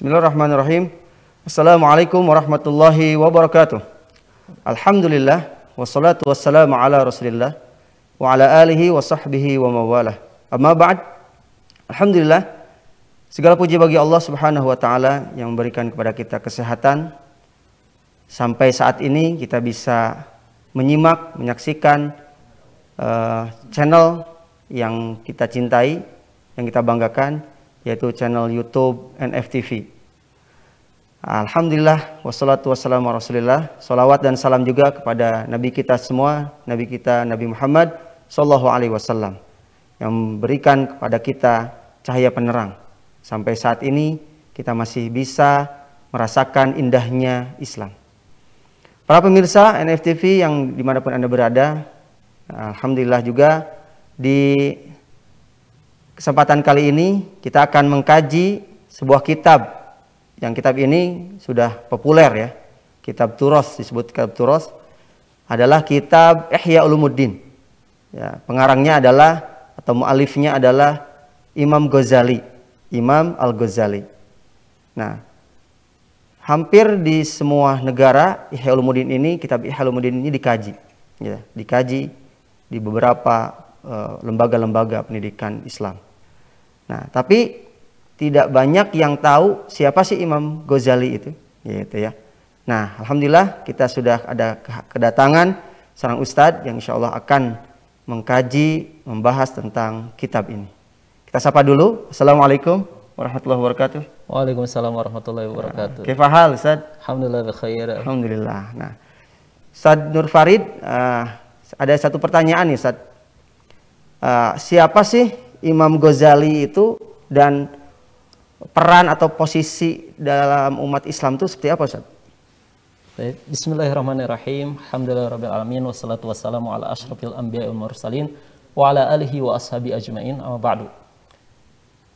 Bismillahirrahmanirrahim. Assalamualaikum warahmatullahi wabarakatuh. Alhamdulillah wassalatu wassalamu ala Rasulillah wa ala alihi wa sahbihi wa mawalah. Amma ba'd. Alhamdulillah, segala puji bagi Allah Subhanahu wa taala yang memberikan kepada kita kesehatan sampai saat ini kita bisa menyaksikan channel yang kita cintai, yang kita banggakan, yaitu channel YouTube NFTV. Alhamdulillah, wassalatu wassalamu ala Rasulillah. Salawat dan salam juga kepada Nabi kita semua, Nabi kita Nabi Muhammad Sallallahu Alaihi Wasallam, yang memberikan kepada kita cahaya penerang. Sampai saat ini kita masih bisa merasakan indahnya Islam. Para pemirsa NFTV yang dimanapun Anda berada, alhamdulillah juga di kesempatan kali ini kita akan mengkaji sebuah kitab, yang kitab ini sudah populer ya. Kitab Turos, disebut kitab Turos, adalah kitab Ihya Ulumuddin. Ya, pengarangnya adalah atau mu'alifnya adalah Imam Ghazali, Imam Al-Ghazali. Nah, hampir di semua negara Ihya Ulumuddin ini, kitab Ihya Ulumuddin ini dikaji, ya, dikaji di beberapa lembaga-lembaga pendidikan Islam. Nah, tapi tidak banyak yang tahu siapa sih Imam Ghazali itu, gitu ya. Nah, alhamdulillah kita sudah ada kedatangan seorang ustadz yang insya Allah akan mengkaji, membahas tentang kitab ini. Kita sapa dulu. Assalamualaikum warahmatullahi wabarakatuh. Waalaikumsalam warahmatullahi wabarakatuh. Kaifa hal, Ustadz? Alhamdulillah bikhair. Alhamdulillah. Nah, Ustadz Nur Farid, ada satu pertanyaan nih, Ustadz. Siapa sih Imam Ghazali itu dan peran atau posisi dalam umat Islam itu seperti apa, Ustaz? Baik, bismillahirrahmanirrahim. Alhamdulillahirabbil alamin wassalatu wassalamu ala asyrafil anbiya'i wal mursalin wa ala alihi wa ashabi ajmain. Amma ba'du.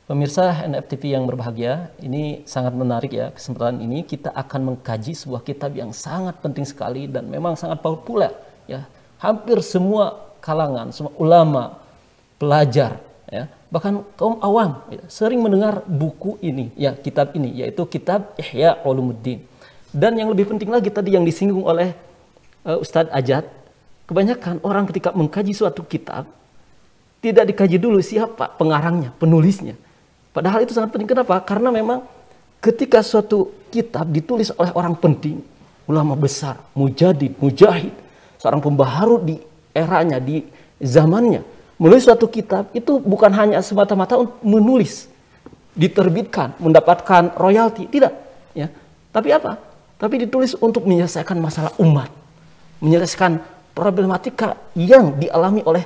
Pemirsa NFTV yang berbahagia, ini sangat menarik ya. Kesempatan ini kita akan mengkaji sebuah kitab yang sangat penting sekali dan memang sangat populer ya. Hampir semua kalangan, semua ulama, pelajar ya, bahkan kaum awam ya, sering mendengar buku ini ya, kitab ini, yaitu kitab Ihya Ulumuddin. Dan yang lebih penting lagi tadi yang disinggung oleh Ustadz Ajat, kebanyakan orang ketika mengkaji suatu kitab tidak dikaji dulu siapa pengarangnya, penulisnya. Padahal itu sangat penting. Kenapa? Karena memang ketika suatu kitab ditulis oleh orang penting, ulama besar, mujadid, mujahid, seorang pembaharu di eranya, di zamannya, menulis suatu kitab itu bukan hanya semata-mata untuk menulis, diterbitkan, mendapatkan royalti, tidak, ya. Tapi apa? Tapi ditulis untuk menyelesaikan masalah umat, menyelesaikan problematika yang dialami oleh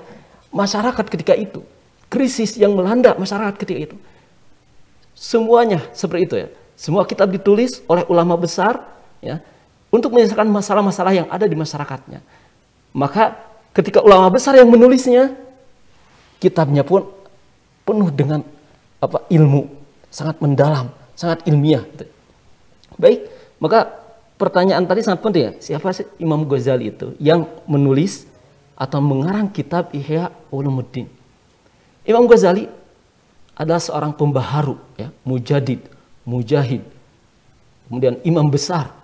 masyarakat ketika itu, krisis yang melanda masyarakat ketika itu. Semuanya seperti itu ya. Semua kitab ditulis oleh ulama besar, ya, untuk menyelesaikan masalah-masalah yang ada di masyarakatnya. Maka ketika ulama besar yang menulisnya, kitabnya pun penuh dengan ilmu, sangat mendalam, sangat ilmiah. Baik, maka pertanyaan tadi sangat penting ya. Siapa sih Imam Ghazali itu yang menulis atau mengarang kitab Ihya Ulumuddin? Imam Ghazali adalah seorang pembaharu, ya, mujadid, mujahid, kemudian imam besar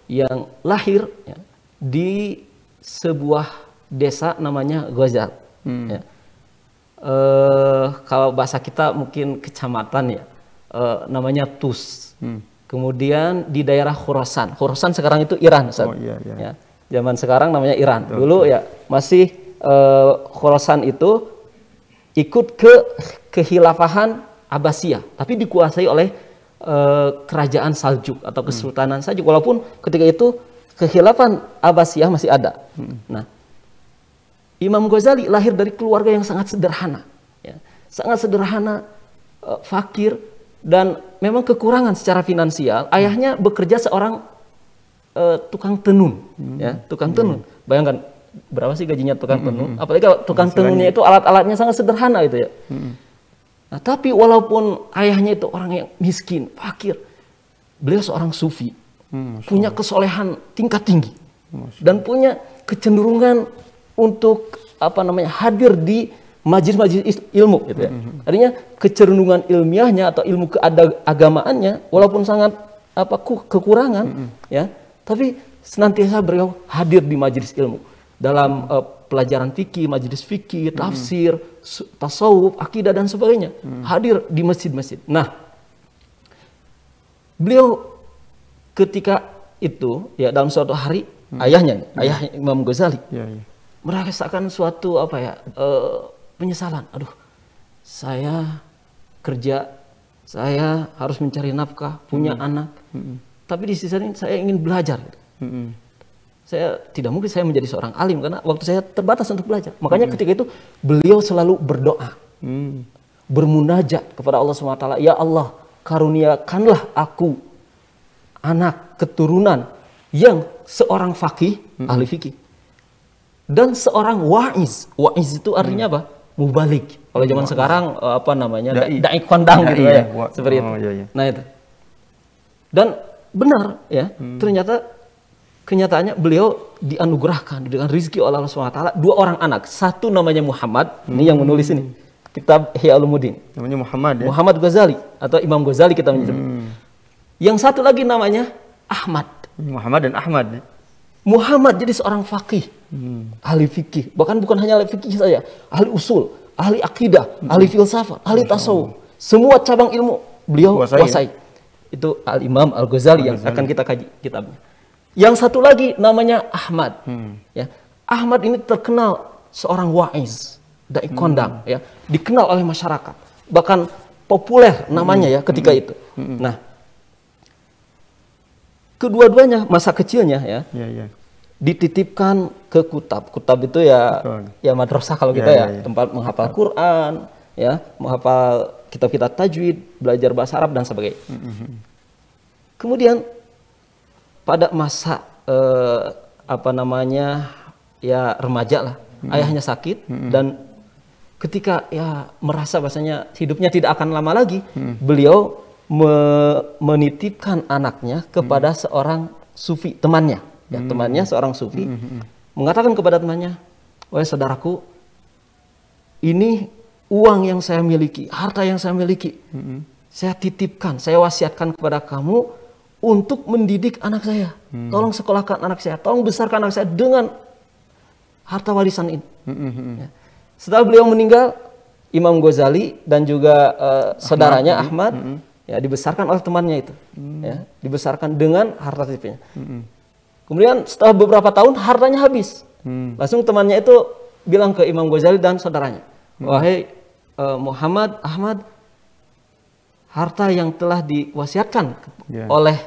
yang lahir ya, di sebuah desa namanya Ghazal. Ya. Kalau bahasa kita mungkin kecamatan ya, namanya Tus. Kemudian di daerah Khurasan. Khurasan sekarang itu Iran, Ustaz. Ya, zaman sekarang namanya Iran. Dulu ya masih Khurasan itu ikut ke kehilafahan Abbasiyah, tapi dikuasai oleh kerajaan Saljuk atau Kesultanan Saljuk. Walaupun ketika itu kekhilafan Abbasiyah masih ada. Nah, Imam Ghazali lahir dari keluarga yang sangat sederhana, ya. Sangat sederhana, fakir, dan memang kekurangan secara finansial. Ayahnya bekerja seorang tukang tenun, ya, tukang tenun. Bayangkan berapa sih gajinya tukang tenun? Apalagi kalau tukang tenunnya itu alat-alatnya sangat sederhana itu ya. Nah, tapi walaupun ayahnya itu orang yang miskin, fakir, beliau seorang sufi, punya kesolehan tingkat tinggi, dan punya kecenderungan untuk hadir di majelis-majelis ilmu gitu ya. Artinya kecenderungan ilmiahnya atau ilmu keagamaannya walaupun sangat kekurangan ya, tapi senantiasa beliau hadir di majelis ilmu dalam pelajaran fikih, majelis fikih, tafsir, tasawuf, akidah dan sebagainya. Hadir di masjid-masjid. Nah, beliau ketika itu ya dalam suatu hari ayah Imam Ghazali merasakan suatu penyesalan. Aduh, saya kerja, saya harus mencari nafkah, punya anak, tapi di sisi lain saya ingin belajar. Saya tidak mungkin saya menjadi seorang alim karena waktu saya terbatas untuk belajar. Makanya ketika itu beliau selalu berdoa, bermunajat kepada Allah SWT. Ya Allah, karuniakanlah aku anak keturunan yang seorang faqih, ahli fikih, dan seorang wa'iz. Wa'iz itu artinya apa? Mubalik. Kalau zaman sekarang dai kondang gitu ya. Seperti itu. Nah itu. Dan benar ya, ternyata kenyataannya beliau dianugerahkan dengan rezeki oleh Allah SWT 2 orang anak. Satu namanya Muhammad, ini yang menulis ini kitab Ihya Ulumuddin. Namanya Muhammad ya? Muhammad Ghazali atau Imam Ghazali kita menyebut. Yang satu lagi namanya Ahmad. Muhammad dan Ahmad. Muhammad jadi seorang faqih, ahli fikih. Bahkan bukan hanya ahli fikih saja, ahli usul, ahli akidah, ahli filsafat, ahli tasawuf. Semua cabang ilmu beliau kuasai. Itu Al-Imam Al-Ghazali yang akan kita kaji kitabnya. Yang satu lagi namanya Ahmad. Ya. Ahmad ini terkenal seorang wa'iz, dai kondang, ya, dikenal oleh masyarakat. Bahkan populer namanya ya ketika itu. Nah, kedua-duanya masa kecilnya ya, dititipkan ke kutab. Kutab itu ya madrasah kalau kita ya, tempat menghafal Quran, ya, menghafal kitab-kitab tajwid, belajar bahasa Arab dan sebagainya. Kemudian pada masa remaja lah, ayahnya sakit dan ketika ya merasa bahasanya hidupnya tidak akan lama lagi, beliau menitipkan anaknya kepada seorang sufi, temannya, ya, temannya seorang sufi, mengatakan kepada temannya, wahai saudaraku, ini uang yang saya miliki, harta yang saya miliki, saya titipkan, saya wasiatkan kepada kamu untuk mendidik anak saya. Tolong sekolahkan anak saya, tolong besarkan anak saya dengan harta warisan ini. Ya. Setelah beliau meninggal, Imam Ghazali dan juga saudaranya Ahmad ya dibesarkan oleh temannya itu, ya, dibesarkan dengan harta titipnya. Kemudian setelah beberapa tahun hartanya habis. Langsung temannya itu bilang ke Imam Ghazali dan saudaranya, wahai Muhammad, Ahmad, harta yang telah diwasiatkan oleh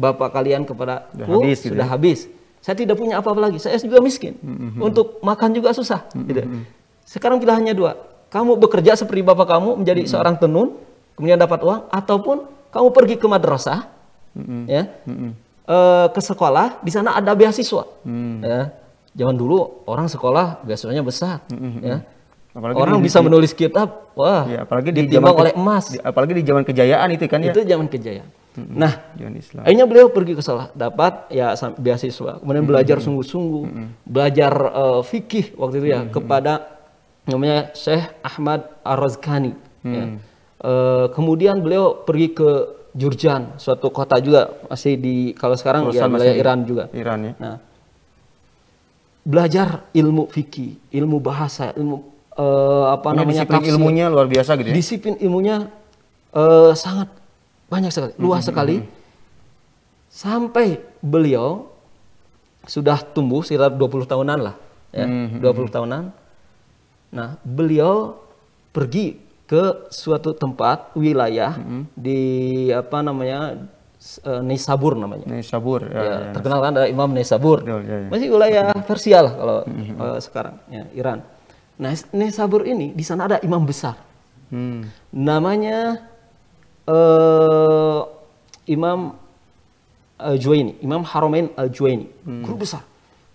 bapak kalian kepadaku sudah habis. Saya tidak punya apa-apa lagi. Saya juga miskin. Untuk makan juga susah. Gitu. Sekarang pilihannya 2. Kamu bekerja seperti bapak kamu menjadi seorang tenun, kemudian dapat uang, ataupun kamu pergi ke madrasah, ya, ke sekolah. Di sana ada beasiswa. Ya. Zaman dulu orang sekolah beasiswanya besar. Ya. Apalagi orang bisa menulis kitab, wah, ya, apalagi ditimbang oleh emas. Apalagi di zaman kejayaan itu kan ya. Itu zaman kejayaan. Nah, akhirnya beliau pergi ke sekolah, dapat ya beasiswa, kemudian belajar sungguh-sungguh, belajar fikih waktu itu ya kepada namanya Syekh Ahmad Ar-Razqani. Ya. Kemudian beliau pergi ke Jurjan, suatu kota juga masih di kalau sekarang ya wilayah Iran juga. Iran ya. Nah, belajar ilmu fikih, ilmu bahasa, ilmu disiplin tafsir. Ilmunya luar biasa gitu ya. Disiplin ilmunya sangat banyak sekali, luas sekali. Sampai beliau sudah tumbuh sekitar 20 tahunan lah, ya, 20 tahunan. Nah, beliau pergi ke suatu tempat wilayah di Nisabur namanya. Nisabur ya, terkenal kan ada Imam Nisabur. Masih wilayah Persia lah kalau sekarang ya, Iran. Nah, Nisabur ini di sana ada imam besar, namanya Imam Al-Juwaini, Imam Haramain Al-Juwaini, guru besar,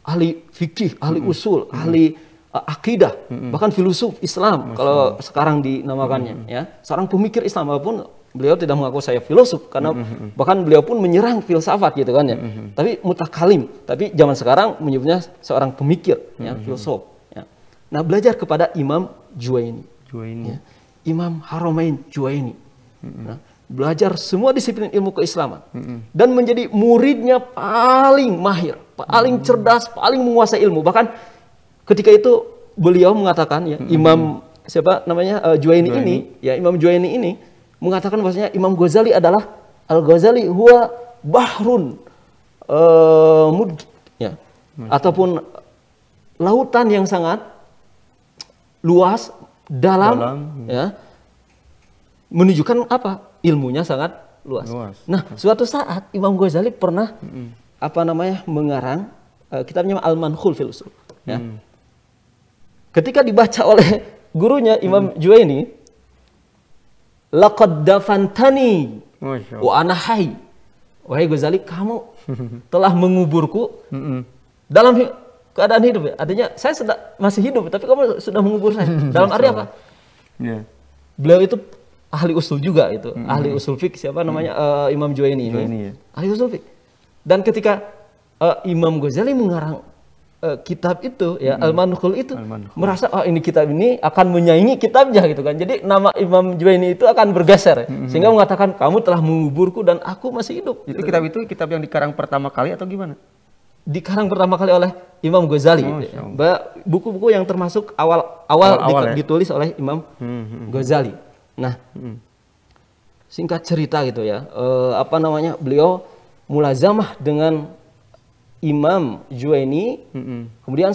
ahli fikih, ahli usul, ahli akidah, bahkan filosof Islam kalau sekarang dinamakannya, ya, seorang pemikir Islam, walaupun beliau tidak mengaku saya filosof karena bahkan beliau pun menyerang filsafat gitu kan ya, tapi mutakalim, tapi zaman sekarang menyebutnya seorang pemikir, ya, filosof. Nah, belajar kepada Imam Juwaini. Juwaini. Ya. Imam Haramain Juwaini. Nah, belajar semua disiplin ilmu keislaman dan menjadi muridnya paling mahir, paling cerdas, paling menguasai ilmu. Bahkan ketika itu beliau mengatakan ya, Imam siapa namanya Juwaini ini, ya Imam Juwaini ini mengatakan bahwasanya Imam Ghazali adalah Al-Ghazali huwa bahrun ya, ataupun lautan yang sangat luas, dalam. Ya, menunjukkan apa? Ilmunya sangat luas. Nah, suatu saat Imam Ghazali pernah mengarang kitabnya Al-Manhul fil Usul. Ya. Ketika dibaca oleh gurunya Imam Juwaini, laqad dafantani wa ana hayy. Wahai Ghazali, kamu telah menguburku dalam keadaan hidup ya. Artinya saya masih hidup tapi kamu sudah mengubur saya. Dalam arti apa? Beliau itu ahli usul juga itu, ahli usul fiqh siapa namanya Imam Juwaini ini. Ahli usul fiqh. Dan ketika Imam Ghazali mengarang kitab itu ya Al-Manhul itu merasa ini kitab ini akan menyaingi kitabnya gitu kan. Jadi nama Imam Juwaini itu akan bergeser sehingga mengatakan kamu telah menguburku dan aku masih hidup. Itu kitab itu kitab yang dikarang pertama kali atau gimana? Dikarang pertama kali oleh Imam Ghazali. Buku-buku yang termasuk awal ditulis oleh Imam Ghazali. Nah, singkat cerita gitu ya, beliau mulazamah dengan Imam Juwaini. Kemudian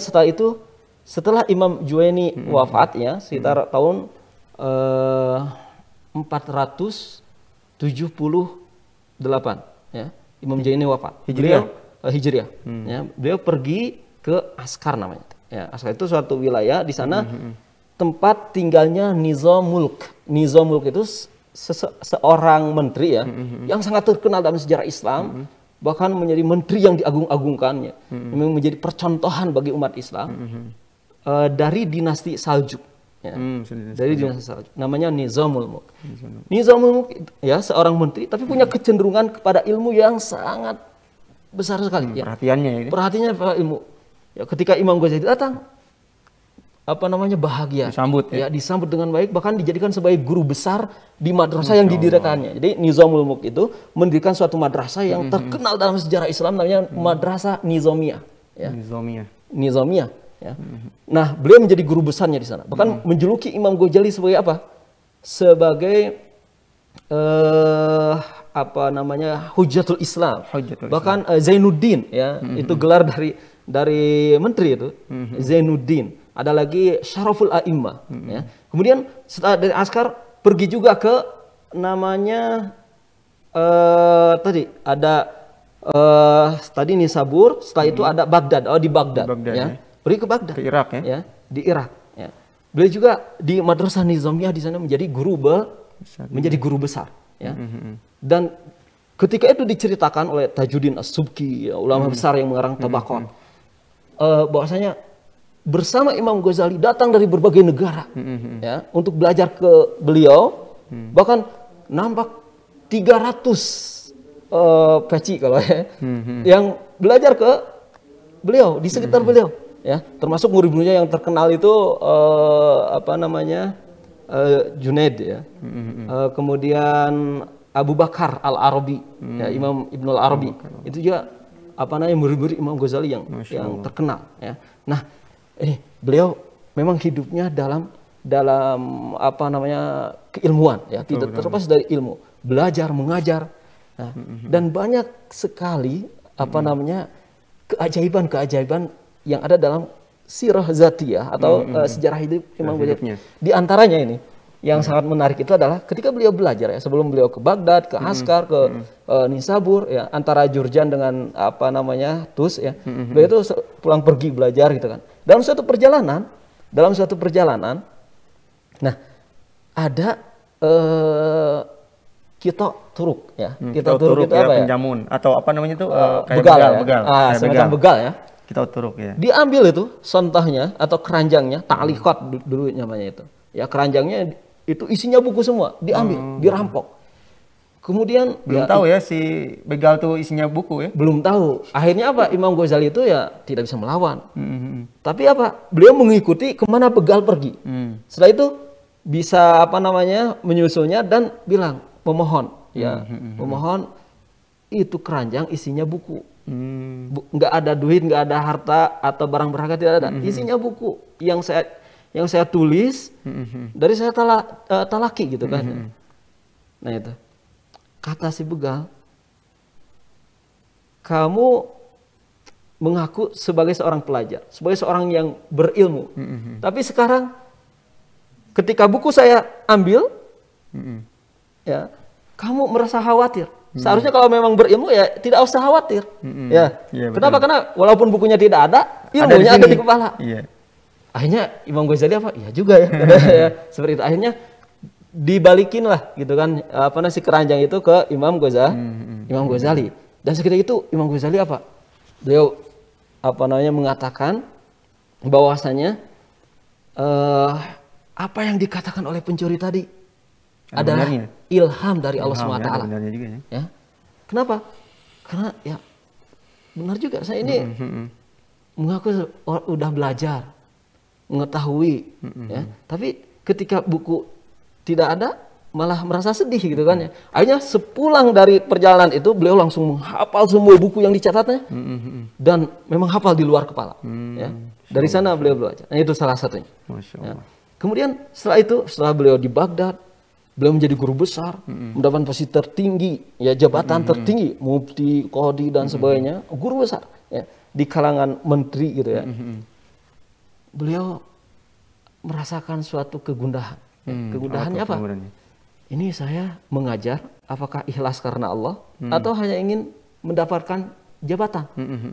setelah Imam Juwaini wafat ya, sekitar tahun 478 ya, Imam Juwaini wafat. Hijriah. Ya, beliau pergi ke Askar namanya. Ya, Askar itu suatu wilayah di sana tempat tinggalnya Nizam Mulk. Nizam Mulk itu seorang menteri ya yang sangat terkenal dalam sejarah Islam, bahkan menjadi menteri yang diagung-agungkannya, menjadi percontohan bagi umat Islam dari dinasti Saljuk. Ya, dari dinasti Saljuk. Namanya Nizamul Mulk. Nizamul Mulk ya seorang menteri tapi punya kecenderungan kepada ilmu yang sangat besar sekali. Perhatiannya perhatiannya pada ilmu. Ya, ketika Imam Ghazali datang bahagia, disambut dengan baik, bahkan dijadikan sebagai guru besar di madrasah yang didirikannya. Jadi Nizamul Mulk itu mendirikan suatu madrasah yang terkenal dalam sejarah Islam, namanya Madrasah Nizamiyah. Ya. Nizamiyah. Ya. Nah, beliau menjadi guru besarnya di sana. Bahkan menjuluki Imam Ghazali sebagai apa? Sebagai Hujatul Islam. Bahkan Zainuddin ya, itu gelar dari menteri itu, Zainuddin. Ada lagi Syaraful A'immah. Ya. Kemudian setelah dari Askar pergi juga ke namanya tadi ada tadi Nisabur, setelah itu ada Baghdad. Di Baghdad ya. Pergi ke Baghdad. Ke Irak ya. Di Irak. Ya. Beliau juga di Madrasah Nizamiyah di sana menjadi guru besar. Ya. Dan ketika itu diceritakan oleh Tajuddin As-Subki, ya, ulama besar yang mengarang Tabaqat, bahwasanya bersama Imam Ghazali datang dari berbagai negara ya, untuk belajar ke beliau, bahkan nampak 300 peci kalau ya, yang belajar ke beliau di sekitar beliau ya, termasuk murid-muridnya yang terkenal itu Junaid ya, kemudian Abu Bakar Al-Arabi, ya, Imam Ibnul Arabi, itu juga murid-murid Imam Ghazali yang terkenal ya. Nah, beliau memang hidupnya dalam keilmuan ya, tidak terlepas dari ilmu, belajar, mengajar. Nah, dan banyak sekali keajaiban-keajaiban yang ada dalam sirah zatiyah atau sejarah hidup Imam Ghazali. Di antaranya ini yang sangat menarik itu adalah ketika beliau belajar ya, sebelum beliau ke Baghdad, ke Askar, ke Nisabur ya, antara Jurjan dengan Tus ya. Beliau itu pulang pergi belajar gitu kan. Dalam suatu perjalanan nah ada Kita turuk ya. Kita turuk itu ya, apa ya? penjamun atau apa namanya itu begal ya. Semacam begal ya. Kita turuk ya. Diambil itu sontahnya atau keranjangnya, ta'liqat dulu namanya itu. Ya, keranjangnya itu isinya buku semua, diambil, dirampok. Kemudian Belum tahu ya si begal tuh isinya buku ya. belum tahu. Akhirnya apa? Imam Ghazali itu ya tidak bisa melawan. Hmm. Tapi apa? Beliau mengikuti kemana begal pergi. Setelah itu bisa apa namanya menyusulnya dan bilang memohon, ya memohon itu keranjang isinya buku. Nggak ada duit, nggak ada harta atau barang berharga, tidak ada. Isinya buku yang saya tulis dari saya talaki gitu kan. Nah itu kata si begal, kamu mengaku sebagai seorang pelajar, sebagai seorang yang berilmu. Tapi sekarang ketika buku saya ambil, ya kamu merasa khawatir. Seharusnya kalau memang berilmu ya tidak usah khawatir. Ya. Kenapa? Karena walaupun bukunya tidak ada, ilmunya ada di kepala. Akhirnya Imam Ghazali apa? Ya juga ya. Ya, seperti itu. Akhirnya dibalikin lah gitu kan si keranjang itu ke Imam Ghazali. Dan seketika itu Imam Ghazali apa? Beliau mengatakan bahwasanya apa yang dikatakan oleh pencuri tadi adalah ilham dari Allah SWT. Ya. Kenapa? Karena ya benar juga, saya ini mengaku udah belajar, mengetahui, ya. Tapi ketika buku tidak ada, malah merasa sedih gitu kan ya. Akhirnya sepulang dari perjalanan itu beliau langsung menghafal semua buku yang dicatatnya dan memang hafal di luar kepala. Ya. Dari sana beliau belajar. Nah itu salah satunya. Ya. Kemudian setelah beliau di Baghdad, beliau menjadi guru besar, mendapatkan posisi tertinggi, ya jabatan tertinggi, mufti, qadhi dan sebagainya, guru besar ya, di kalangan menteri gitu ya. Beliau merasakan suatu kegundahan. Kegundahannya apa? Ini saya mengajar, apakah ikhlas karena Allah atau hanya ingin mendapatkan jabatan,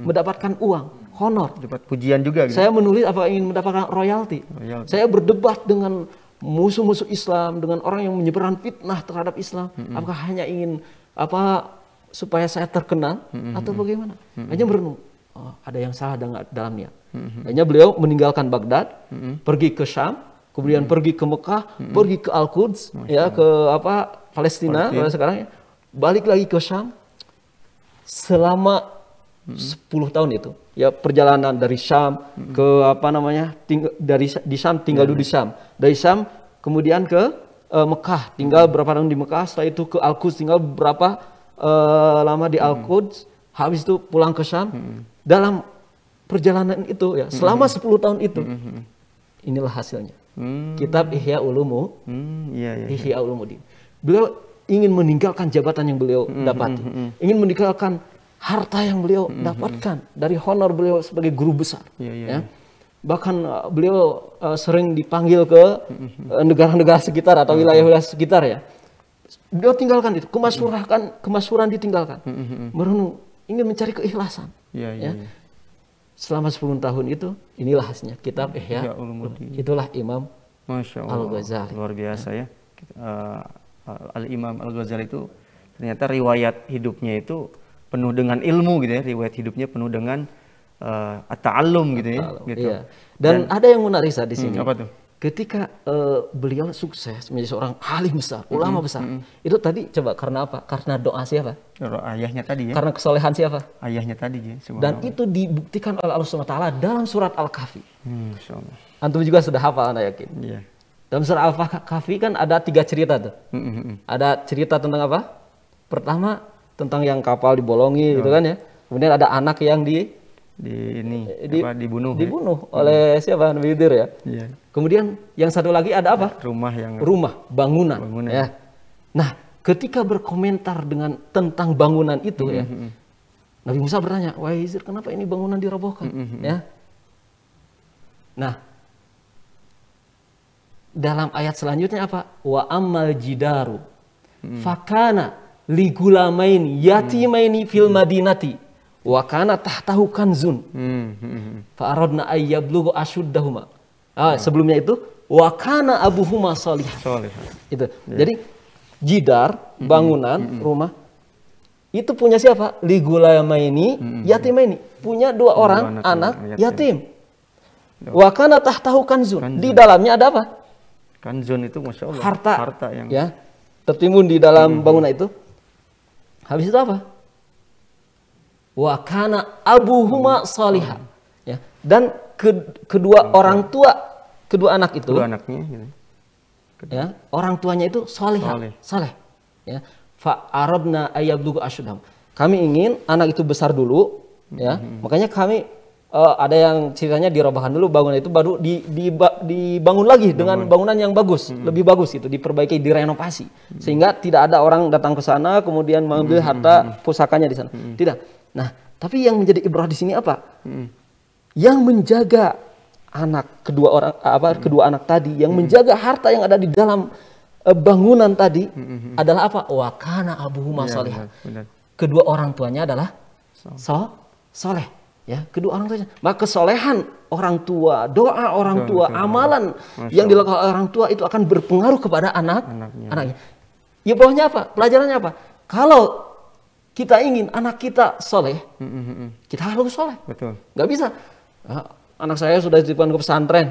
mendapatkan uang, honor, dapat pujian juga gitu. Saya menulis apakah ingin mendapatkan royalti. Saya berdebat dengan musuh-musuh Islam, dengan orang yang menyebarkan fitnah terhadap Islam, apakah hanya ingin supaya saya terkenal atau bagaimana? Hanya merenung, ada yang salah dalam niat. Hanya beliau meninggalkan Baghdad, pergi ke Syam, kemudian pergi ke Mekah, pergi ke Al-Quds, ya ke Palestina sekarang ya, balik lagi ke Syam selama 10 tahun itu. Ya perjalanan dari Syam ke di Syam tinggal dulu di Syam. Dari Syam kemudian ke Mekah, tinggal berapa tahun di Mekah, setelah itu ke Al-Quds, tinggal berapa lama di Al-Quds, habis itu pulang ke Syam. Dalam perjalanan itu ya, selama 10 tahun itu, inilah hasilnya. Kitab Ihya Ulumuddin. Beliau ingin meninggalkan jabatan yang beliau dapati, ingin meninggalkan harta yang beliau dapatkan dari honor beliau sebagai guru besar. Ya. Bahkan beliau sering dipanggil ke negara-negara sekitar atau wilayah-wilayah sekitar ya. Beliau tinggalkan itu, kemasyhuran ditinggalkan. Merenung, ingin mencari keikhlasan. Ya. Selama 10 tahun itu, inilah hasilnya kitab Ihya Ulumuddin. Itulah Imam Al-Ghazali. Luar biasa ya. Al-Imam Al-Ghazali itu ternyata riwayat hidupnya itu penuh dengan ilmu gitu ya. Riwayat hidupnya penuh dengan at-ta'allum gitu ya. Gitu. Iya. Dan ada yang menarik di sini. Apa tuh? Ketika beliau sukses menjadi seorang alim besar, ulama besar, itu tadi coba karena apa? Karena doa siapa? Ayahnya tadi ya. Karena kesolehan siapa? Ayahnya tadi ya. Dan itu dibuktikan oleh Allah SWT dalam surat Al-Kahfi. Antum juga sudah hafal, Anda yakin? Iya. Dalam surat Al-Kahfi kan ada 3 cerita tuh. Ada cerita tentang apa? Pertama tentang yang kapal dibolongi gitu kan ya. Kemudian ada anak yang dibunuh oleh siapa? Nabi Khidir ya. Iya. Kemudian yang satu lagi ada apa? Bangunan. Ya. Nah, ketika berkomentar tentang bangunan itu ya, Nabi Musa bertanya, "Wahai Khidir, kenapa ini bangunan dirobohkan?" Ya. Nah, dalam ayat selanjutnya apa? Wa ammal jidaru fakana ligulamain yatimaini fil madinati wa kana tahtahu kanzun fa aradna ay yablughu ashuddahuma. Sebelumnya itu wa kana abuhuma sholih. Itu. Jadi jidar, bangunan, rumah itu punya siapa? Ligulamaini yatimaini, punya 2 orang anak yatim. Wa kana tahtahu kanzun. Di dalamnya ada apa? Kanzun itu Masya Allah. Harta yang ya, tertimbun di dalam bangunan itu. Habis itu apa? Wa kana abuhuma salihah. Ya. Dan kedua orang tua, kedua anak itu, kedua anaknya gitu. Ya, orang tuanya itu saleh. Ya. Fa arabna ayyablugu asyudham. Kami ingin anak itu besar dulu, ya. Makanya kami ada yang ceritanya dirobohkan dulu bangunan itu, baru dibangun lagi dengan bangunan yang bagus, lebih bagus itu, diperbaiki, direnovasi, sehingga tidak ada orang datang ke sana kemudian mengambil harta pusakanya di sana. Tidak. Nah, tapi yang menjadi ibrah di sini apa? Yang menjaga anak kedua anak tadi, yang menjaga harta yang ada di dalam bangunan tadi adalah apa? Wa kana abuhuma salihah. Kedua orang tuanya adalah soleh. Ya, kedua orang tuanya. Maka kesolehan orang tua, doa orang tua, amalan yang dilakukan orang tua itu akan berpengaruh kepada anaknya. Ya, bawahnya apa? Pelajarannya apa? Kalau kita ingin anak kita soleh, kita harus soleh. Betul. Nggak bisa. Anak saya sudah dititipkan ke pesantren,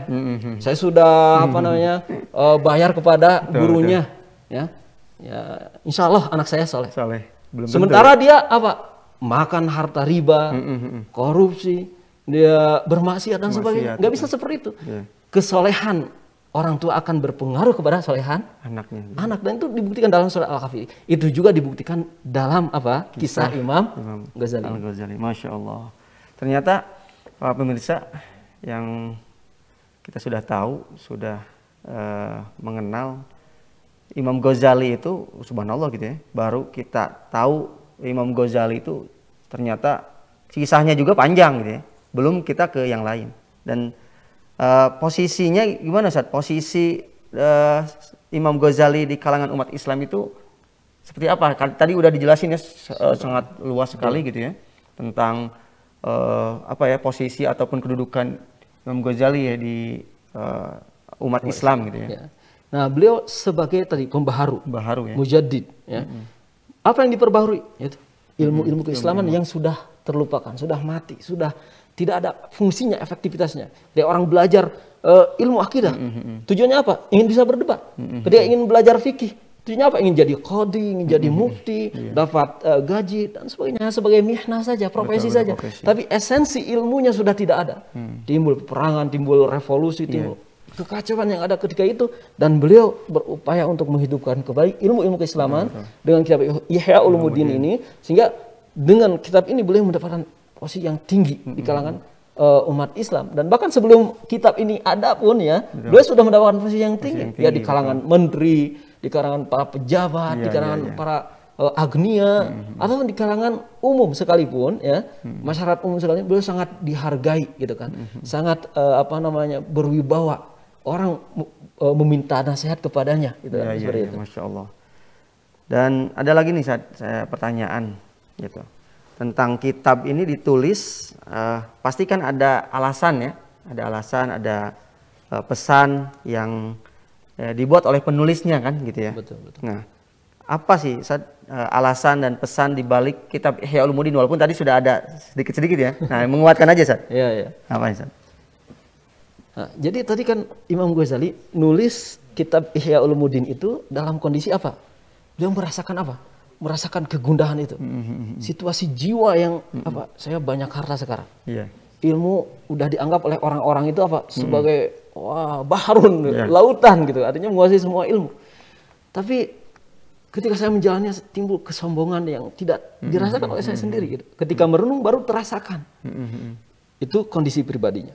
saya sudah bayar kepada gurunya, ya, insya Allah anak saya soleh. Sementara dia apa? Makan harta riba, korupsi, dia bermaksiat dan sebagainya. Nggak bisa seperti itu. Kesolehan orang tua akan berpengaruh kepada solehan anak, dan itu dibuktikan dalam surat Al-Kahfi. Itu juga dibuktikan dalam apa? Kisah Imam Ghazali. Masya Allah. Ternyata para pemirsa yang kita sudah tahu, sudah mengenal Imam Ghazali itu, subhanallah gitu ya. Baru kita tahu Imam Ghazali itu ternyata kisahnya juga panjang gitu ya. Belum kita ke yang lain. Dan posisinya gimana Ustaz? Posisi Imam Ghazali di kalangan umat Islam itu seperti apa? Tadi udah dijelasin ya, sangat luas sekali gitu ya. Tentang posisi ataupun kedudukan Imam Ghazali ya di umat Islam gitu ya. Nah, beliau sebagai tadi pembaharu ya. Mujaddid ya. Apa yang diperbaharui? Yaitu ilmu-ilmu keislaman yang sudah terlupakan, sudah mati, sudah tidak ada fungsinya, efektivitasnya. Dia orang belajar ilmu akidah. Tujuannya apa? Ingin bisa berdebat. Ketika ingin belajar fikih, tujuannya apa? Ingin jadi qadhi, ingin jadi mufti, dapat gaji dan sebagainya, sebagai mihnah saja, profesi saja. Tapi esensi ilmunya sudah tidak ada. Timbul peperangan, timbul revolusi, timbul kekacauan yang ada ketika itu, dan beliau berupaya untuk menghidupkan kembali ilmu-ilmu keislaman dengan kitab Ihya Ulumuddin ini, sehingga dengan kitab ini beliau mendapatkan posisi yang tinggi di kalangan umat Islam. Dan bahkan sebelum kitab ini ada pun ya, beliau sudah mendapatkan posisi yang tinggi, ya di kalangan menteri, di kalangan para pejabat, di kalangan para agnia, atau di kalangan umum sekalipun ya, masyarakat umum sekalipun, beliau sangat dihargai gitu kan, sangat berwibawa. Orang meminta nasihat kepadanya gitu kan, seperti itu. Masya Allah. Dan ada lagi nih saya pertanyaan gitu. Tentang kitab ini ditulis, pasti kan ada alasan ya, ada pesan yang dibuat oleh penulisnya kan gitu ya. Betul. Nah, apa sih alasan dan pesan di balik kitab Ihya Ulumuddin, walaupun tadi sudah ada sedikit-sedikit ya. Nah, menguatkan aja Ustaz. Iya. Apa Ustaz? Nah, jadi tadi kan Imam Ghazali nulis kitab Ihya Ulumuddin itu dalam kondisi apa? Dia merasakan apa? Merasakan kegundahan itu. Situasi jiwa yang apa? Saya banyak harta sekarang. Ilmu udah dianggap oleh orang-orang itu apa? Sebagai baharun, lautan gitu. Artinya menguasai semua ilmu. Tapi ketika saya menjalannya timbul kesombongan yang tidak dirasakan oleh saya sendiri gitu. Ketika merenung baru terasakan. Itu kondisi pribadinya.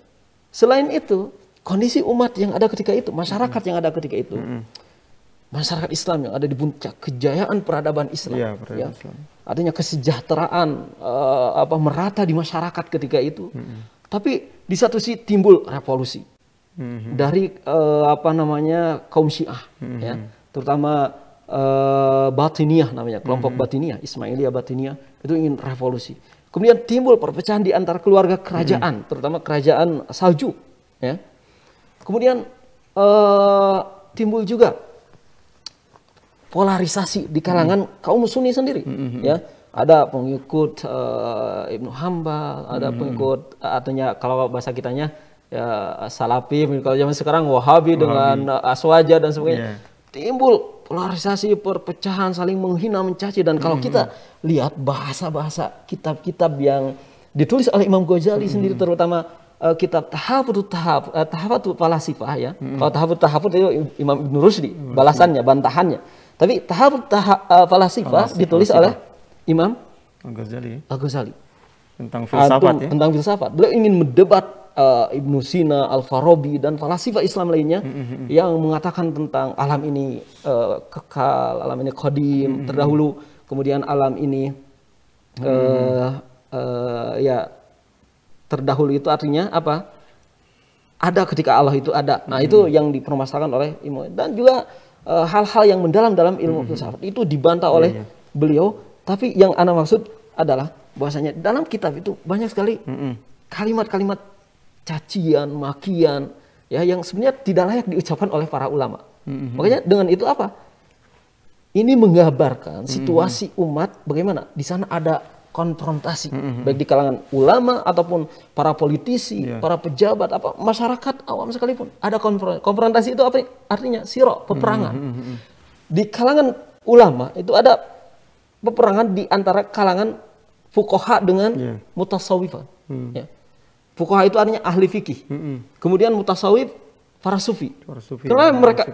Selain itu, kondisi umat yang ada ketika itu, masyarakat yang ada ketika itu, masyarakat Islam yang ada di puncak kejayaan peradaban Islam, Islam. Artinya kesejahteraan merata di masyarakat ketika itu. Tapi di satu sisi timbul revolusi dari kaum Syiah, ya, terutama Batiniyah namanya, kelompok Batiniyah, Ismailiyah Batiniyah itu ingin revolusi. Kemudian timbul perpecahan di antara keluarga kerajaan, terutama kerajaan Saljuk. Ya. Kemudian timbul juga polarisasi di kalangan kaum Sunni sendiri. Ya. Ada pengikut Ibnu Hambal, ada pengikut artinya kalau bahasa kitanya ya Salafi, kalau zaman sekarang Wahabi dengan Aswaja dan sebagainya. Timbul polarisasi, perpecahan, saling menghina, mencaci. Dan kalau kita lihat bahasa-bahasa kitab-kitab yang ditulis oleh Imam Ghazali sendiri, terutama kitab Tahafutul Falasifah ya. Kalau Tahafut itu Imam Ibn Rushdi, balasannya, bantahannya. Tapi Falasifah ditulis oleh Imam Al-Ghazali. Tentang filsafat ya. Tentang filsafat. Beliau ingin mendebat Ibnu Sina, Al-Farabi, dan falasifah Islam lainnya yang mengatakan tentang alam ini kekal, alam ini qadim, terdahulu, kemudian alam ini ya terdahulu itu artinya apa? Ada ketika Allah itu ada. Nah, itu yang dipermasalahkan oleh Imam. Dan juga hal-hal yang mendalam dalam ilmu filsafat itu dibantah oleh beliau. Tapi yang ana maksud adalah bahwasanya dalam kitab itu banyak sekali kalimat-kalimat cacian, makian, ya yang sebenarnya tidak layak diucapkan oleh para ulama. Makanya dengan itu apa? Ini menggambarkan situasi umat bagaimana di sana ada konfrontasi baik di kalangan ulama ataupun para politisi, para pejabat, apa masyarakat awam sekalipun ada konfrontasi. Itu apa artinya? Siro, peperangan. Di kalangan ulama itu ada peperangan di antara kalangan fuqaha dengan mutasawwifah. Ya. Fuqaha itu artinya ahli fikih. Kemudian mutasawwif para sufi.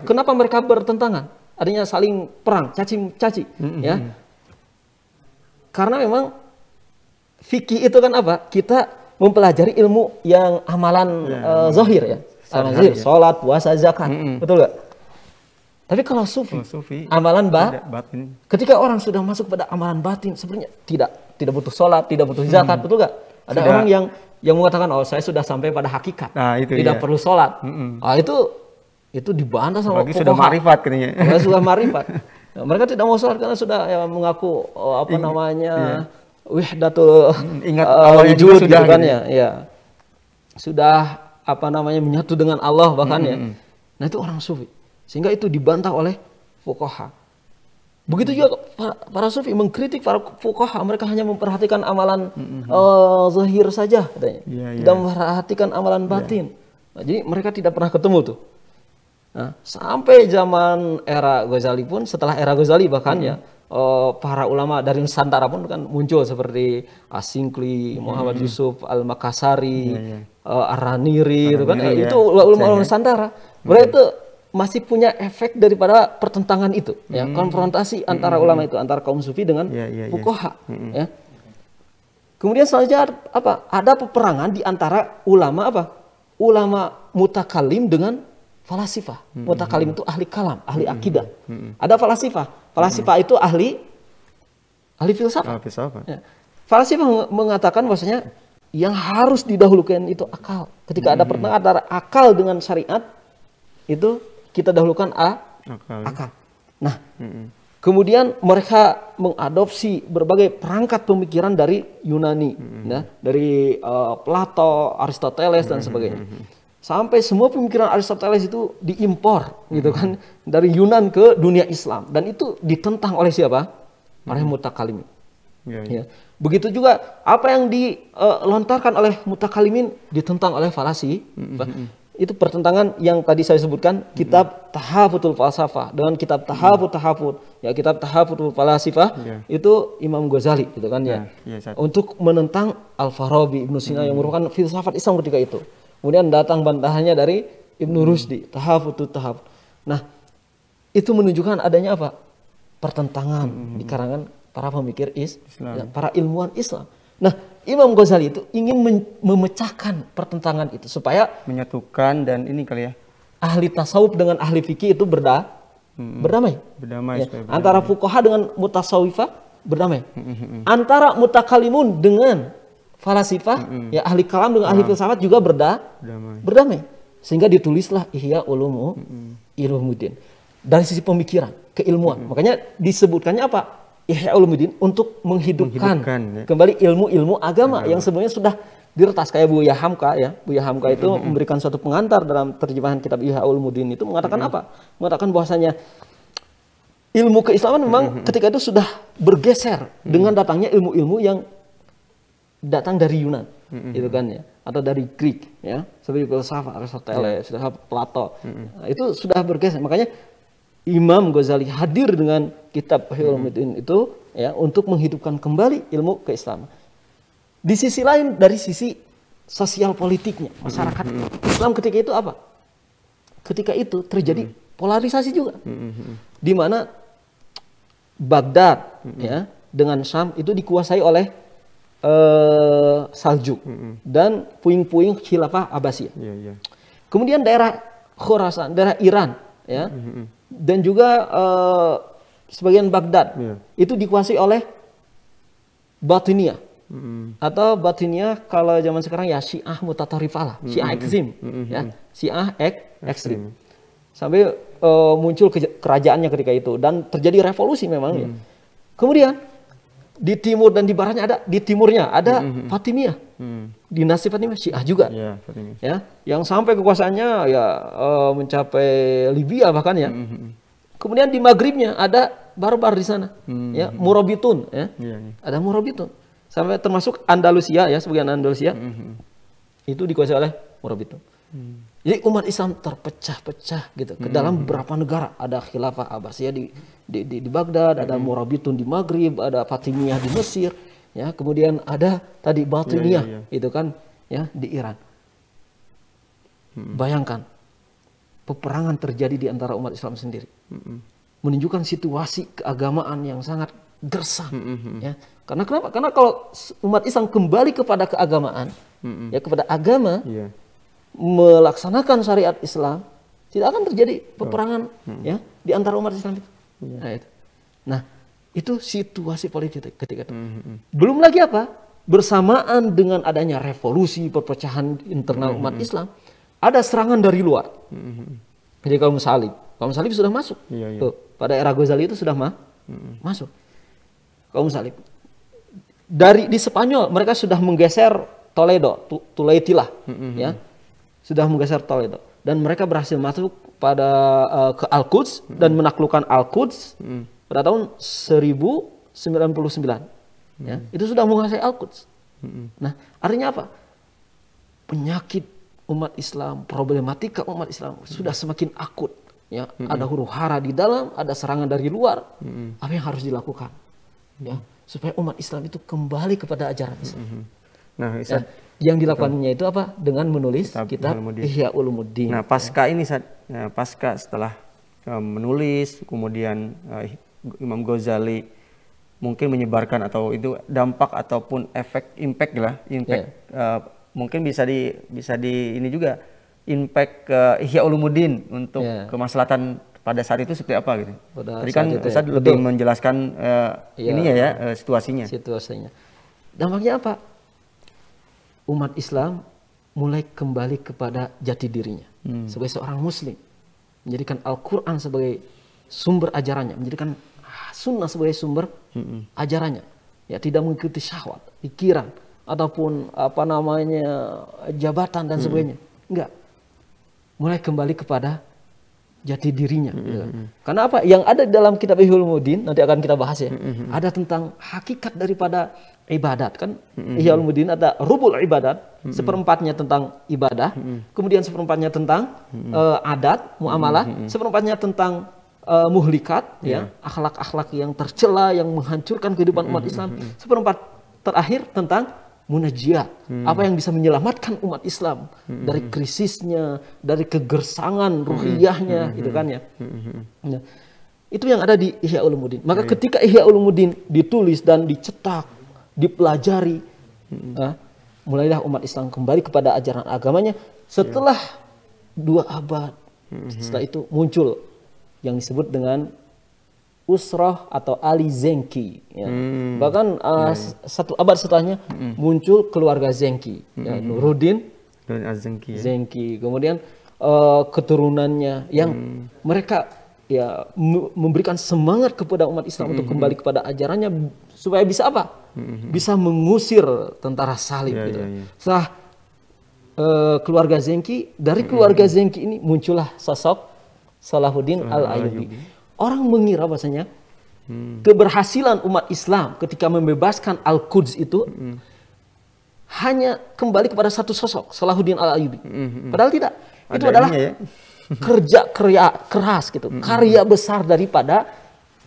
Kenapa mereka bertentangan? Artinya saling perang, caci. Ya. Karena memang fikih itu kan apa? Kita mempelajari ilmu yang amalan zahir ya. Zahir, salat, puasa, zakat. Betul gak? Tapi kalau sufi amalan batin. Ketika orang sudah masuk pada amalan batin, sebenarnya tidak butuh salat, tidak butuh zakat, betul gak? Ada orang yang mengatakan, oh saya sudah sampai pada hakikat, tidak perlu sholat. Itu dibantah sama fuqaha. Sudah marifat katanya. Sudah marifat. Nah, mereka tidak mau sholat karena sudah mengaku wihdatul wujud gitu kan ya. Sudah menyatu dengan Allah bahkan ya. Nah itu orang sufi. Sehingga itu dibantah oleh fuqaha. Begitu juga para sufi mengkritik para fuqaha, mereka hanya memperhatikan amalan zahir saja katanya. Tidak memperhatikan amalan batin. Nah, jadi mereka tidak pernah ketemu tuh. Nah, sampai zaman era Ghazali pun, setelah era Ghazali bahkan ya para ulama dari Nusantara pun kan muncul seperti Asingkli, Muhammad Yusuf Al-Makassari, Ar-Raniri itu kan itu ulama Nusantara. Mereka itu masih punya efek daripada pertentangan itu, ya, konfrontasi antara ulama itu, antara kaum sufi dengan fuqaha, ya. Kemudian selanjutnya apa? Ada peperangan di antara ulama apa? Ulama mutakalim dengan falasifah. Mutakalim itu ahli kalam, ahli akidah. Ada falasifah itu ahli filsafat. Ya. Falasifah mengatakan bahwasanya yang harus didahulukan itu akal. Ketika ada pertentangan antara akal dengan syariat, itu kita dahulukan akal. Nah, kemudian mereka mengadopsi berbagai perangkat pemikiran dari Yunani, ya, dari Plato, Aristoteles dan sebagainya. Sampai semua pemikiran Aristoteles itu diimpor, gitu kan, dari Yunan ke dunia Islam, dan itu ditentang oleh siapa? Para mutakalimin. Ya. Begitu juga apa yang dilontarkan oleh mutakalimin ditentang oleh falasi. Itu pertentangan yang tadi saya sebutkan, kitab Tahafutul Falsafah dengan kitab Tahafut, ya, kitab Tahafutul Falasifah itu Imam Ghazali gitu kan ya. Untuk menentang Al-Farabi, Ibnu Sina yang merupakan filsafat Islam ketika itu. Kemudian datang bantahannya dari Ibnu Rushdi, Tahafut. Nah, itu menunjukkan adanya apa? Pertentangan di kalangan para pemikir Islam, ya, para ilmuwan Islam. Nah, Imam Ghazali itu ingin memecahkan pertentangan itu supaya menyatukan dan ini kali ya. Ahli tasawuf dengan ahli fikih itu berdamai. Ya. Antara fuqaha dengan mutasawwifah berdamai. Antara mutakalimun dengan falasifah, ya ahli kalam dengan ahli filsafat juga berdamai. Sehingga ditulislah Ihya Ulumuddin. Dari sisi pemikiran, keilmuan. Makanya disebutkannya apa? Ihya Ulumuddin untuk menghidupkan kembali ilmu-ilmu agama yang sebenarnya sudah diretas, kayak Buya Hamka ya. Buya Hamka itu memberikan suatu pengantar dalam terjemahan kitab Ihya Ulumuddin itu mengatakan apa? Mengatakan bahwasanya ilmu keislaman memang ketika itu sudah bergeser dengan datangnya ilmu-ilmu yang datang dari Yunan, gitu kan ya, atau dari Greek ya, seperti filsafat Aristoteles, Plato. Nah, itu sudah bergeser. Makanya Imam Ghazali hadir dengan kitab Ihya Ulumuddin itu ya untuk menghidupkan kembali ilmu keislaman. Di sisi lain dari sisi sosial politiknya masyarakat Islam ketika itu apa? Ketika itu terjadi polarisasi juga, di mana Baghdad ya dengan Syam itu dikuasai oleh Saljuk dan puing-puing Khilafah Abbasiyah. Kemudian daerah Khurasan, daerah Iran ya. Dan juga sebagian Baghdad itu dikuasai oleh Batiniyah atau Batiniyah kalau zaman sekarang ya Syiah Mutatarrifah lah, Syiah ekstrim ya, Syiah ekstrim. Sampai muncul kerajaannya ketika itu dan terjadi revolusi memang ya. Kemudian di timur dan di baratnya di timurnya ada Fatimiyah. Dinasti Fatimiyah Syiah juga. Ya, yang sampai kekuasaannya ya mencapai Libya bahkan ya. Kemudian di Maghribnya ada barbar di sana. Ya, Murabitun ya. Ada Murabitun. Sampai termasuk Andalusia ya, sebagian Andalusia. Itu dikuasai oleh Murabitun. Jadi umat Islam terpecah-pecah gitu ke dalam beberapa negara. Ada Khilafah Abbasiyah di Baghdad, ada Murabitun di Maghrib, ada Fatimiyah di Mesir, ya. Kemudian ada tadi Batiniyah itu kan ya di Iran. Bayangkan peperangan terjadi di antara umat Islam sendiri. Menunjukkan situasi keagamaan yang sangat gersang ya. Karena kenapa? Karena kalau umat Islam kembali kepada keagamaan, ya kepada agama, melaksanakan syariat Islam, tidak akan terjadi peperangan ya di antara umat Islam itu. Nah, itu situasi politik ketika itu. Belum lagi apa? Bersamaan dengan adanya revolusi, perpecahan internal umat Islam, ada serangan dari luar. Jadi kaum Salib sudah masuk. Tuh, pada era Ghazali itu sudah masuk. Kaum Salib. Di Spanyol mereka sudah menggeser Toledo, Tulaitilah, ya. Sudah menggeser Toledo dan mereka berhasil masuk ke Al-Quds dan menaklukkan Al-Quds pada tahun 1099. Ya, itu sudah menguasai Al-Quds. Nah, artinya apa? Penyakit umat Islam, problematika umat Islam sudah semakin akut. Ya, ada huru hara di dalam, ada serangan dari luar. Apa yang harus dilakukan? Ya, supaya umat Islam itu kembali kepada ajaran Islam. Nah, yang dilakukannya itu apa? Dengan menulis kitab Ihya Ulumuddin. Nah, pasca ini pasca setelah menulis, kemudian Imam Ghazali mungkin menyebarkan atau itu dampak ataupun impact mungkin bisa di ini juga impact ke Ihya Ulumuddin untuk kemaslahatan pada saat itu seperti apa gitu. Tadi kan Ustaz lebih menjelaskan situasinya. Dampaknya apa? Umat Islam mulai kembali kepada jati dirinya sebagai seorang muslim, menjadikan Al-Quran sebagai sumber ajarannya, menjadikan sunnah sebagai sumber ajarannya, ya, tidak mengikuti syahwat, pikiran ataupun jabatan dan sebagainya, enggak, mulai kembali kepada jati dirinya. Karena apa? Yang ada dalam kitab Ihya Ulumuddin nanti akan kita bahas ya, ada tentang hakikat daripada ibadat kan. Ihya Ulumuddin ada rubul ibadat, seperempatnya tentang ibadah, kemudian seperempatnya tentang adat, muamalah, seperempatnya tentang muhlikat, ya, akhlak-akhlak yang tercela yang menghancurkan kehidupan umat Islam, seperempat terakhir tentang munajiat, apa yang bisa menyelamatkan umat Islam dari krisisnya, dari kegersangan ruhiyahnya, gitu kan ya. Nah, itu yang ada di Ihya Ulumuddin. Maka ketika Ihya Ulumuddin ditulis dan dicetak, dipelajari, mulailah umat Islam kembali kepada ajaran agamanya. Setelah 2 abad, setelah itu muncul yang disebut dengan Usrah atau Ali Zenki, ya. Bahkan 1 abad setelahnya muncul keluarga Zenki, ya, Nuruddin Zenki. Kemudian keturunannya yang mereka ya memberikan semangat kepada umat Islam untuk kembali kepada ajarannya supaya bisa apa? Bisa mengusir tentara salib gitu. Setelah keluarga Zenki, dari keluarga Zenki ini muncullah sosok Salahuddin Al-Ayyubi. Orang mengira bahasanya keberhasilan umat Islam ketika membebaskan Al-Quds itu hanya kembali kepada satu sosok, Salahuddin Al-Ayyubi. Padahal tidak. Itu adalah kerja keras gitu, karya besar daripada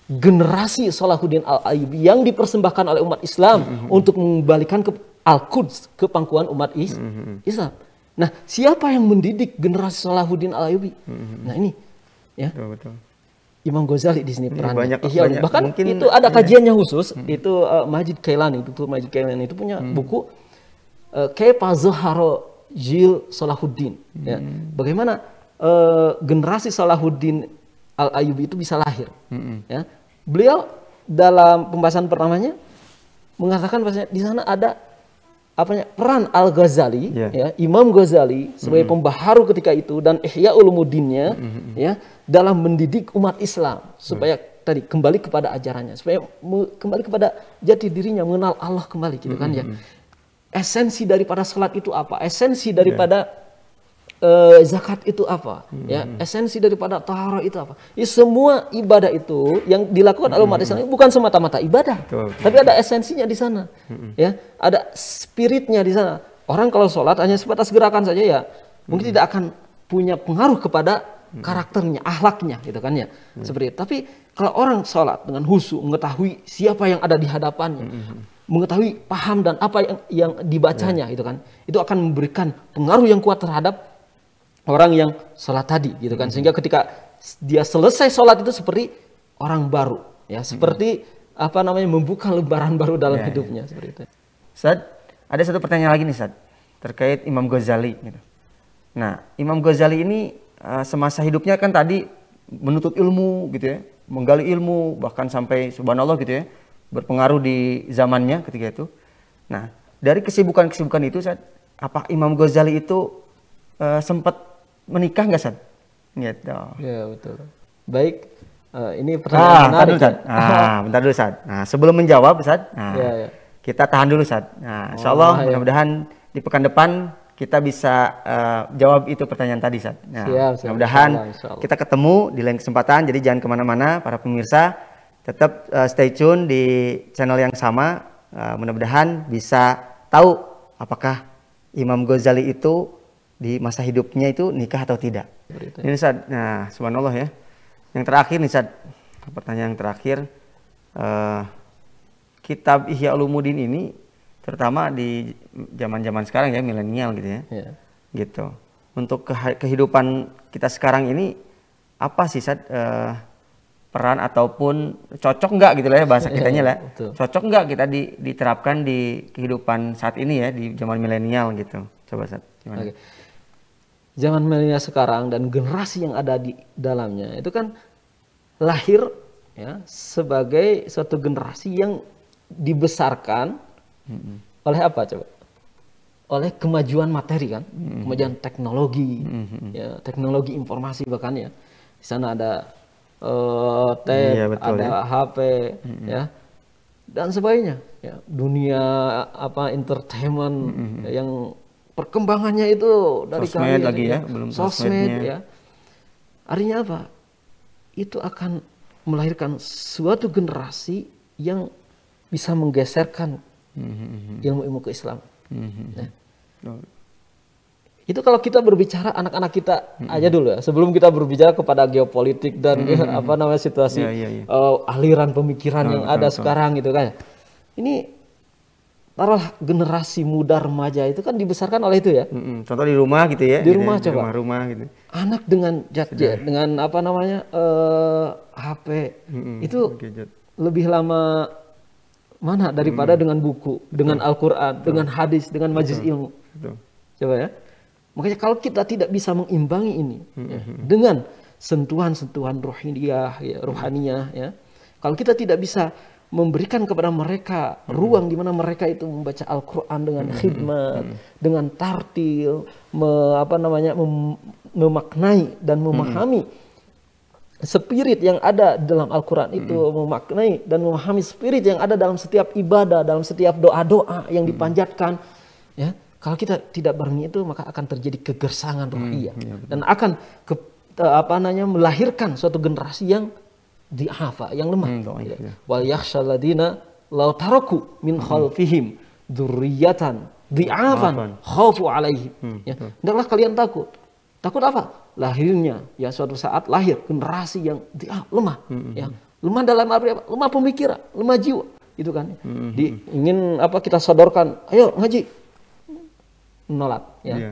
generasi Salahuddin Al-Ayyubi yang dipersembahkan oleh umat Islam untuk mengembalikan ke Al-Quds, ke pangkuan umat Islam. Nah, siapa yang mendidik generasi Salahuddin Al-Ayyubi? Nah, ini ya. Betul. Imam Ghazali di sini perannya. Banyak, bahkan mungkin, itu ada kajiannya khusus, itu Majid Kailani, Dr. Majid Kailani itu punya buku Kaifa Zahara Jil Salahuddin. Ya. Bagaimana generasi Salahuddin Al-Ayyubi itu bisa lahir. Ya. Beliau dalam pembahasan pertamanya mengatakan bahwa di sana ada peran Al-Ghazali, ya, Imam Ghazali sebagai pembaharu ketika itu dan Ihya Ulumuddinnya, ya, dalam mendidik umat Islam supaya tadi kembali kepada ajarannya, supaya kembali kepada jati dirinya, mengenal Allah kembali, gitu kan ya. Esensi daripada salat itu apa? Esensi daripada zakat itu apa? Ya, esensi daripada taharah itu apa? Ya, semua ibadah itu yang dilakukan oleh umat Islam bukan semata-mata ibadah, tapi ada esensinya di sana. Ya, ada spiritnya di sana. Orang kalau sholat hanya sebatas gerakan saja ya, mungkin tidak akan punya pengaruh kepada karakternya, akhlaknya, gitu kan ya. Seperti itu. Tapi kalau orang sholat dengan khusyuk, mengetahui siapa yang ada di hadapannya, mengetahui paham dan apa yang dibacanya, gitu kan, itu akan memberikan pengaruh yang kuat terhadap orang yang sholat tadi, gitu kan, sehingga ketika dia selesai sholat itu seperti orang baru, ya, seperti membuka lembaran baru dalam hidupnya, seperti itu. Ustaz, ada satu pertanyaan lagi nih, Ustaz, terkait Imam Ghazali, gitu. Nah, Imam Ghazali ini semasa hidupnya kan tadi menuntut ilmu, gitu ya, menggali ilmu, bahkan sampai subhanallah, gitu ya, berpengaruh di zamannya ketika itu. Nah, dari kesibukan-kesibukan itu, Ustaz, apa Imam Ghazali itu sempat menikah nggak, Sad? Gitu. Ya, betul. Baik, ini pertanyaan menarik. Bentar dulu, Sad. Nah, sebelum menjawab, Sad, kita tahan dulu, Sad. Nah, insya Allah mudah-mudahan di pekan depan kita bisa jawab itu pertanyaan tadi, Sad. Nah, mudah-mudahan kita ketemu di lain kesempatan. Jadi jangan kemana-mana, para pemirsa. Tetap stay tune di channel yang sama. Mudah-mudahan bisa tahu apakah Imam Ghazali itu di masa hidupnya itu nikah atau tidak. Ini, Ustaz. Nah, subhanallah ya. Yang terakhir nih, Ustaz. Pertanyaan yang terakhir. Kitab Ihya Ulumuddin ini terutama di zaman-zaman sekarang ya, milenial gitu ya. Gitu. Untuk kehidupan kita sekarang ini apa sih, Ustaz, peran ataupun cocok nggak gitu lah ya bahasa kitanya lah. Cocok nggak kita diterapkan di kehidupan saat ini ya, di zaman milenial gitu. Coba, Ustaz. Gimana? Zaman milenial sekarang dan generasi yang ada di dalamnya itu kan lahir ya sebagai suatu generasi yang dibesarkan oleh apa coba? Oleh kemajuan materi kan, kemajuan teknologi, ya, teknologi informasi bahkan ya. Di sana ada tab, ada HP, ya, dan sebagainya. Ya, dunia entertainment yang perkembangannya itu dari sosmed lagi ya, belum sosmed ya. Artinya apa? Itu akan melahirkan suatu generasi yang bisa menggeserkan ilmu-ilmu keislaman. Ya. Itu kalau kita berbicara anak-anak kita aja dulu ya, sebelum kita berbicara kepada geopolitik dan situasi aliran pemikiran yang ada sekarang gitu kan. Ini taruhlah generasi muda remaja itu kan dibesarkan oleh itu ya. Contoh di rumah gitu ya. Di rumah coba. Di rumah gitu. Anak dengan gadget, dengan HP itu lebih lama mana daripada dengan buku, dengan Al-Quran, dengan hadis, dengan majelis ilmu. Coba ya. Makanya kalau kita tidak bisa mengimbangi ini dengan sentuhan-sentuhan rohaniyah ya. Kalau kita tidak bisa memberikan kepada mereka ruang di mana mereka itu membaca Al-Quran dengan khidmat, dengan tartil, memaknai dan memahami spirit yang ada dalam Al-Quran itu, memaknai dan memahami spirit yang ada dalam setiap ibadah, dalam setiap doa-doa yang dipanjatkan ya. Kalau kita tidak barengi itu, maka akan terjadi kegersangan rohiyah dan akan melahirkan suatu generasi yang di'afa, yang lemah. Wal yakhshal ladina law taraku min khalfihim dzurriyyatan dhi'afan khafu alaihim. Hendaklah kalian takut Takut apa? Lahirnya ya suatu saat lahir generasi yang lemah, ya lemah dalam arti apa? Lemah pemikiran, lemah jiwa, itu kan. Ingin apa kita sodorkan, ayo ngaji, nolak, ya. Iya.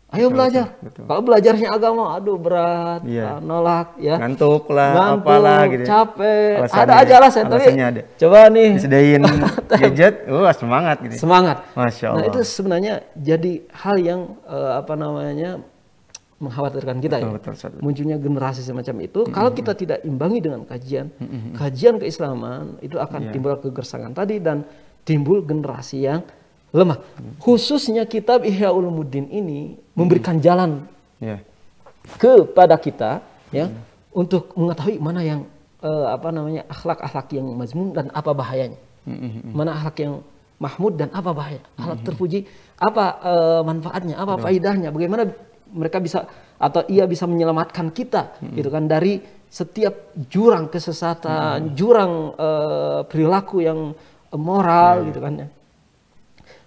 Ayo belajar. betul. Kalau belajarnya agama, aduh berat, Iya. nolak, ya. Ngantuk lah, Ngantuk, apalah gitu. capek. Alasannya- Ada aja alasan, tapi alasannya ada. coba nih Disediain gadget, semangat gitu. semangat. Masya Allah. Nah itu sebenarnya jadi hal yang apa namanya mengkhawatirkan kita, Betul, ya. betul, Ustaz. Munculnya generasi semacam itu, kalau kita tidak imbangi dengan kajian keislaman, itu akan timbul kegersangan tadi dan timbul generasi yang lemah. Khususnya kitab Ihya Ulumuddin ini memberikan jalan Iya. kepada kita, ya, untuk mengetahui mana yang apa namanya akhlak-akhlak yang mazmum dan apa bahayanya, mana akhlak yang mahmud dan apa bahaya, akhlak terpuji apa manfaatnya, apa faidahnya, bagaimana mereka bisa atau ia bisa menyelamatkan kita, gitu kan, dari setiap jurang kesesatan, jurang perilaku yang moral, gitu kan, ya.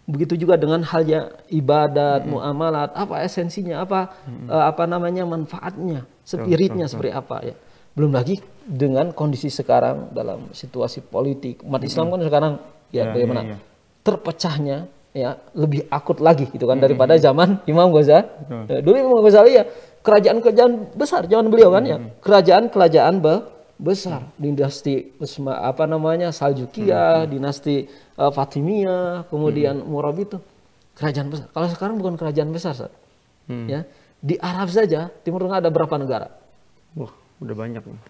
Begitu juga dengan halnya ibadat, muamalat, apa esensinya, apa namanya manfaatnya, spiritnya seperti apa, ya. Belum lagi dengan kondisi sekarang dalam situasi politik umat Islam kan sekarang ya bagaimana terpecahnya, ya, lebih akut lagi, gitu kan, daripada zaman Imam Ghazali. Dulu Imam Ghazali ya kerajaan-kerajaan besar zaman beliau kan, ya, kerajaan besar, dinasti apa namanya Saljukiyah, dinasti Fatimiyah, kemudian Murabit, itu kerajaan besar. Kalau sekarang bukan kerajaan besar, ya. Di Arab saja Timur Tengah ada berapa negara? Wah, udah banyak nih.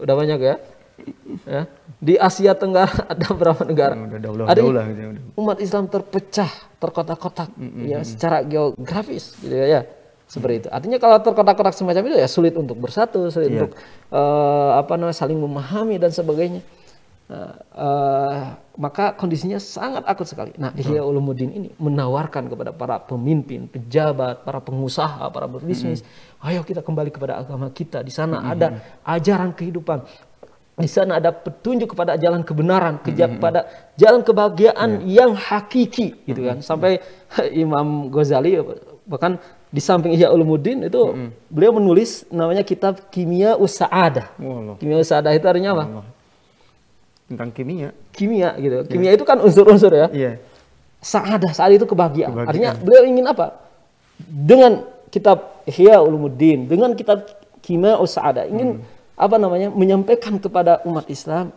Udah banyak, ya. Ya. Di Asia Tenggara ada berapa negara? Udah Ada gitu. umat Islam terpecah, terkotak-kotak, ya, secara geografis, gitu ya. Seperti itu. Artinya kalau terkotak-kotak semacam itu ya sulit untuk bersatu, sulit untuk apa namanya saling memahami dan sebagainya. Maka kondisinya sangat akut sekali. Nah, Ihya Ulumuddin ini menawarkan kepada para pemimpin, pejabat, para pengusaha, para berbisnis, ayo kita kembali kepada agama kita. Di sana ada ajaran kehidupan. Di sana ada petunjuk kepada jalan kebenaran, kepada jalan kebahagiaan yang hakiki, gitu kan. Sampai Imam Ghazali bahkan di samping Ihya Ulumuddin itu beliau menulis namanya kitab Kimia Us-Sa'adah. Kimia Us-Sa'adah itu artinya apa? Tentang kimia. Kimia, gitu. Kimia itu kan unsur-unsur, ya. Iya. Sa'adah itu kebahagiaan. Artinya beliau ingin apa? Dengan kitab Ihya Ulumuddin, dengan kitab Kimia Us-Sa'adah, ingin apa namanya menyampaikan kepada umat Islam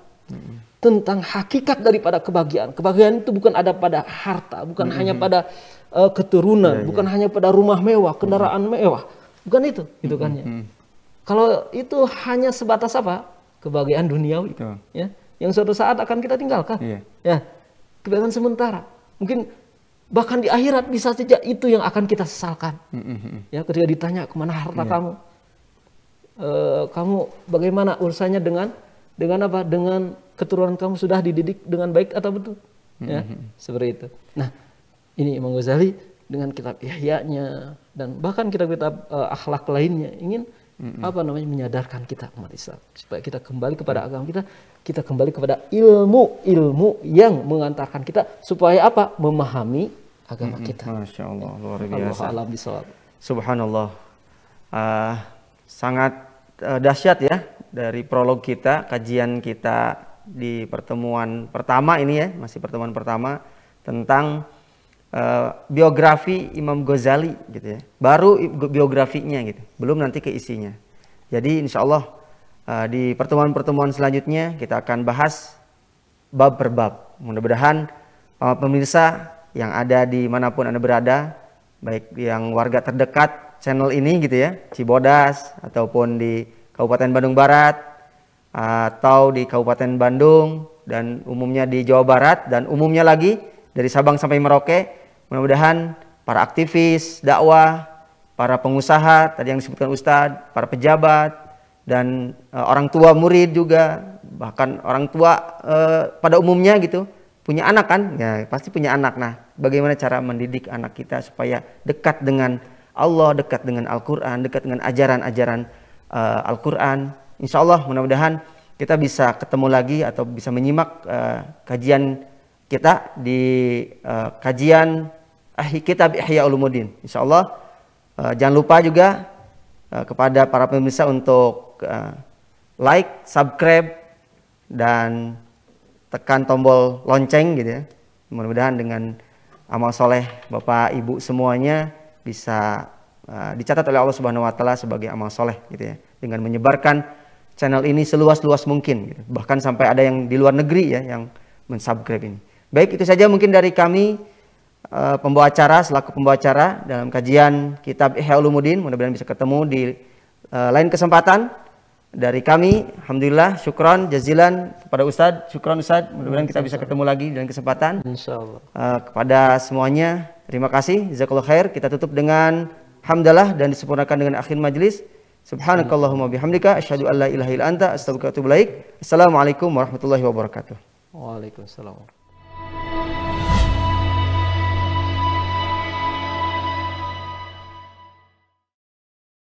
tentang hakikat daripada kebahagiaan. Kebahagiaan itu bukan ada pada harta, bukan hanya pada keturunan, bukan hanya pada rumah mewah, kendaraan mewah, bukan itu, gitu kan, ya. Kalau itu hanya sebatas apa? Kebahagiaan duniawi, ya, yang suatu saat akan kita tinggalkan, ya, kebahagiaan sementara. Mungkin bahkan di akhirat bisa saja itu yang akan kita sesalkan, ya, ketika ditanya kemana harta kamu, kamu bagaimana urusannya dengan apa? Dengan keturunan kamu sudah dididik dengan baik atau betul, ya, seperti itu. Nah, ini Imam Ghazali dengan kitab Ihya-nya dan bahkan kitab-kitab akhlak lainnya ingin apa namanya menyadarkan kita umat Islam supaya kita kembali kepada agama kita kembali kepada ilmu yang mengantarkan kita supaya apa? Memahami agama kita. Masya Allah, luar biasa. Alam bisawab. Subhanallah. Sangat dahsyat, ya, dari prolog kita, kajian kita di pertemuan pertama ini, ya, masih pertemuan pertama tentang biografi Imam Ghazali, gitu, ya. Baru biografinya, gitu, belum nanti ke isinya. Jadi insya Allah di pertemuan-pertemuan selanjutnya kita akan bahas bab per bab. Mudah-mudahan pemirsa yang ada di manapun Anda berada, baik yang warga terdekat channel ini, gitu, ya, Cibodas ataupun di Kabupaten Bandung Barat atau di Kabupaten Bandung dan umumnya di Jawa Barat dan umumnya lagi dari Sabang sampai Merauke. Mudah-mudahan para aktivis dakwah, para pengusaha tadi yang disebutkan Ustadz, para pejabat dan orang tua murid juga, bahkan orang tua pada umumnya, gitu, punya anak kan, ya pasti punya anak. Nah, bagaimana cara mendidik anak kita supaya dekat dengan Allah, dekat dengan Al-Quran, dekat dengan ajaran-ajaran Al-Quran. Insya Allah mudah-mudahan kita bisa ketemu lagi atau bisa menyimak kajian kita di kajian kitab Ihya Ulumuddin. Insya Allah Jangan lupa juga kepada para pemirsa untuk like, subscribe, dan tekan tombol lonceng gitu ya. Mudah-mudahan dengan amal soleh Bapak Ibu semuanya bisa dicatat oleh Allah Subhanahu wa taala sebagai amal soleh gitu ya. Dengan menyebarkan channel ini seluas-luas mungkin gitu. Bahkan sampai ada yang di luar negeri ya yang mensubscribe ini. Baik, itu saja mungkin dari kami pembawa acara selaku pembawa acara dalam kajian kitab Ihya Ulumuddin. Mudah-mudahan bisa ketemu di lain kesempatan. Dari kami, alhamdulillah, syukran jazilan kepada Ustadz, syukran Ustadz. Mudah-mudahan kita bisa ketemu lagi dalam kesempatan. Insyaallah. Kepada semuanya, terima kasih. Jazakallahu khair. Kita tutup dengan hamdalah dan disempurnakan dengan akhir majlis. Subhanakallahumma bihamdika asyhadu an la ilaha illa anta astaghfiruka wa atubu ilaik. Assalamualaikum warahmatullahi wabarakatuh. Waalaikumsalam.